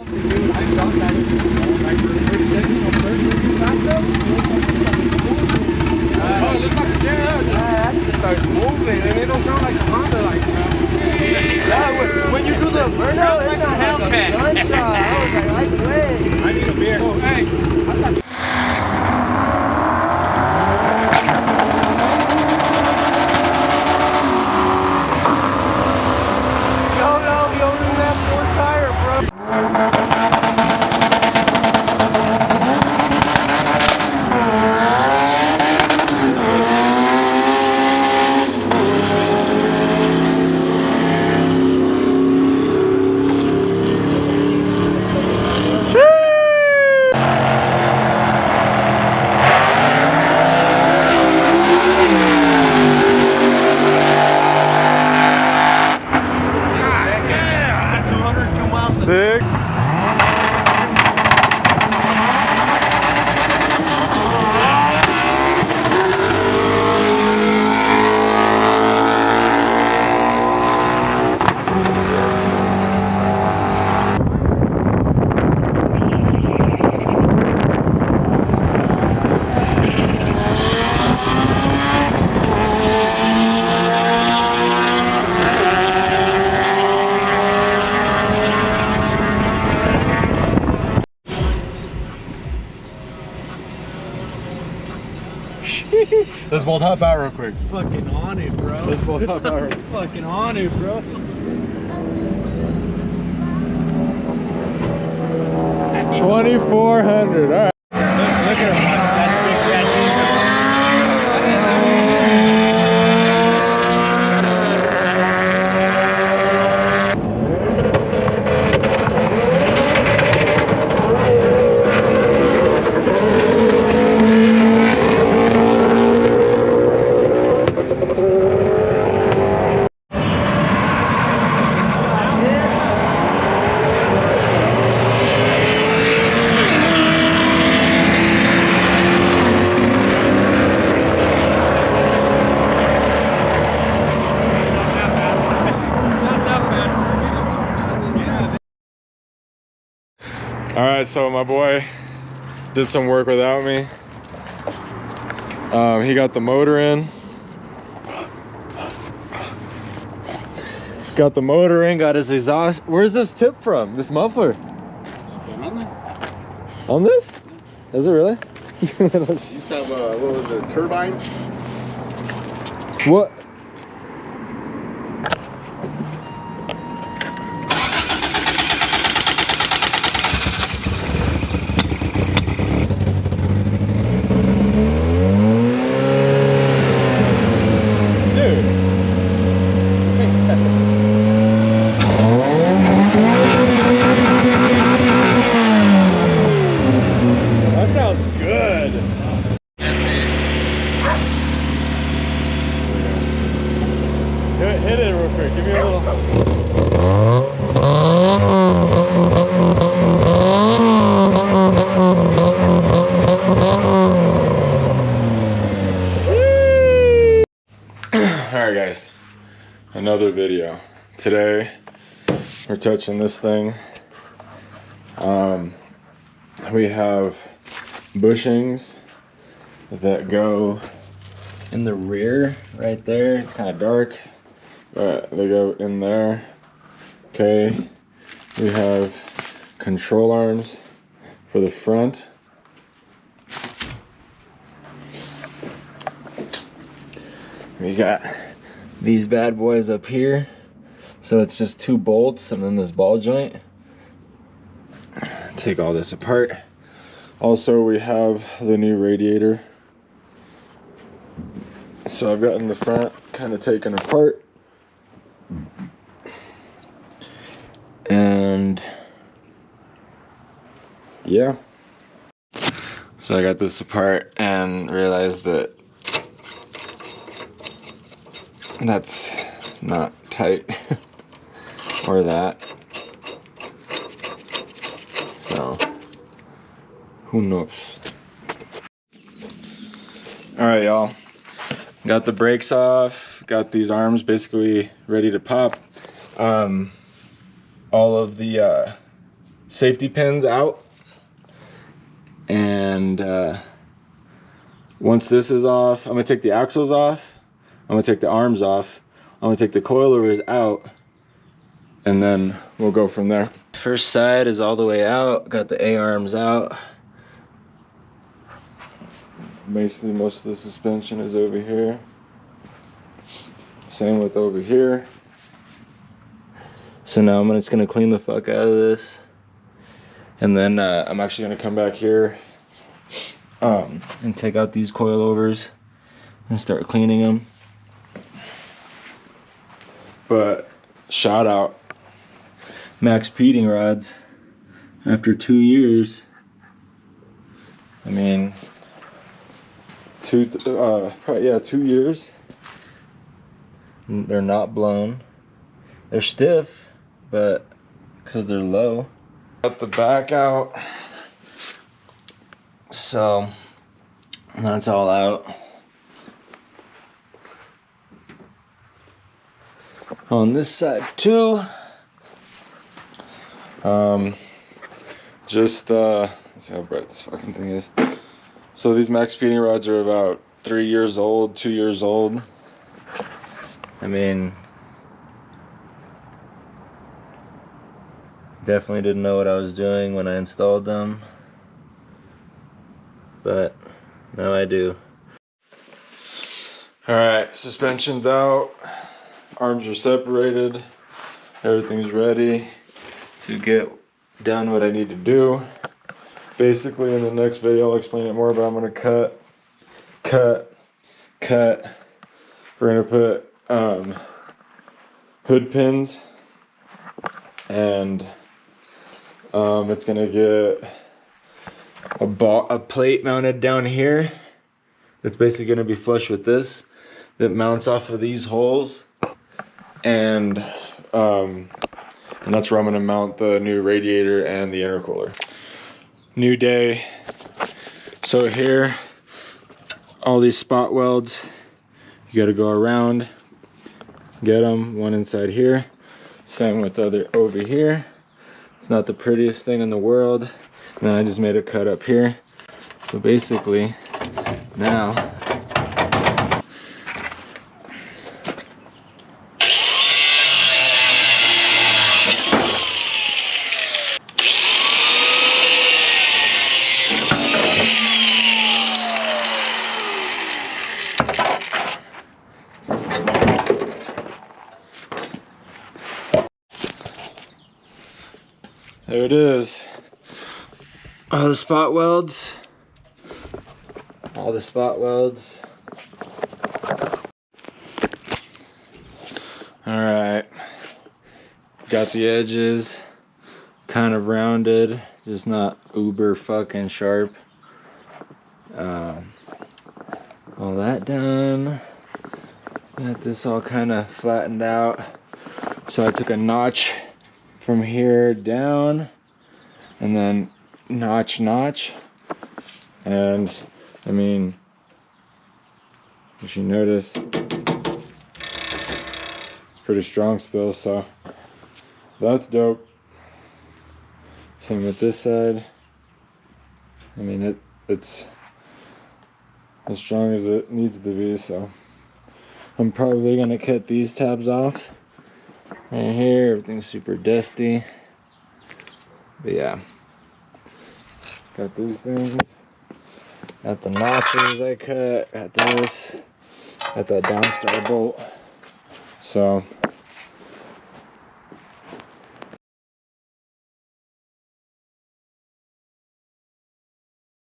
Dude, I've done that. Like for 30 seconds on first faster. Oh, it looks like that just starts moving and it don't sound like a Honda like yeah, when you do the burnout, it's like a Hellcat. Gunshot. I was like, I quit. I need a beer. Oh, hey. I got no, you only last one tire, bro. Sick. Let's both hop out real quick. Fucking on it, bro. Let's both hop out real quick. Fucking on it, bro. 2,400. All right. Look at him. All right, so my boy did some work without me. He got the motor in. Got the motor in, got his exhaust. Where's this tip from? This muffler? On this? Is it really? You used to have what was it, a turbine? What? Hit it real quick. Give me a little. Alright guys, another video. Today we're touching this thing. We have bushings that go in the rear right there. It's kind of dark, but they go in there. Okay, we have control arms for the front. We got these bad boys up here, so it's just 2 bolts and then this ball joint. Take all this apart. Also, we have the new radiator. So I've gotten the front kind of taken apart. And yeah. So I got this apart and realized that that's not tight or that. So who knows? All right, y'all. Got the brakes off. Got these arms basically ready to pop. All of the safety pins out. And once this is off, I'm gonna take the axles off. I'm gonna take the arms off. I'm gonna take the coilovers out. And then we'll go from there. First side is all the way out. Got the A-arms out. Basically, most of the suspension is over here. Same with over here. So now I'm just gonna clean the fuck out of this. And then I'm actually gonna come back here and take out these coilovers and start cleaning them. But shout out Max Peating rods after 2 years. I mean, 2 years. They're not blown. They're stiff, but because they're low. Got the back out, so that's all out. On this side too, let's see how bright this fucking thing is. So these Max Peating rods are about 3 years old, 2 years old. I mean, definitely didn't know what I was doing when I installed them, but now I do. Alright, suspension's out, arms are separated, everything's ready to get done what I need to do. Basically in the next video I'll explain it more, but I'm going to cut. We're going to put hood pins, and it's going to get a plate mounted down here that's basically going to be flush with this, that mounts off of these holes, and that's where I'm going to mount the new radiator and the intercooler. New day. So here, all these spot welds, you got to go around, get them, one inside here, same with the other over here. It's not the prettiest thing in the world. And then I just made a cut up here. So basically, now there it is. All the spot welds. All the spot welds. Alright. Got the edges kind of rounded, just not uber fucking sharp. All that done. Got this all kind of flattened out. So I took a notch from here down, and then notch, and I mean, if you notice, it's pretty strong still, so that's dope. Same with this side. I mean, it's as strong as it needs to be, so I'm probably gonna cut these tabs off. Right here, everything's super dusty. But yeah. Got these things. Got the notches I cut. Got this. Got that downstar bolt. So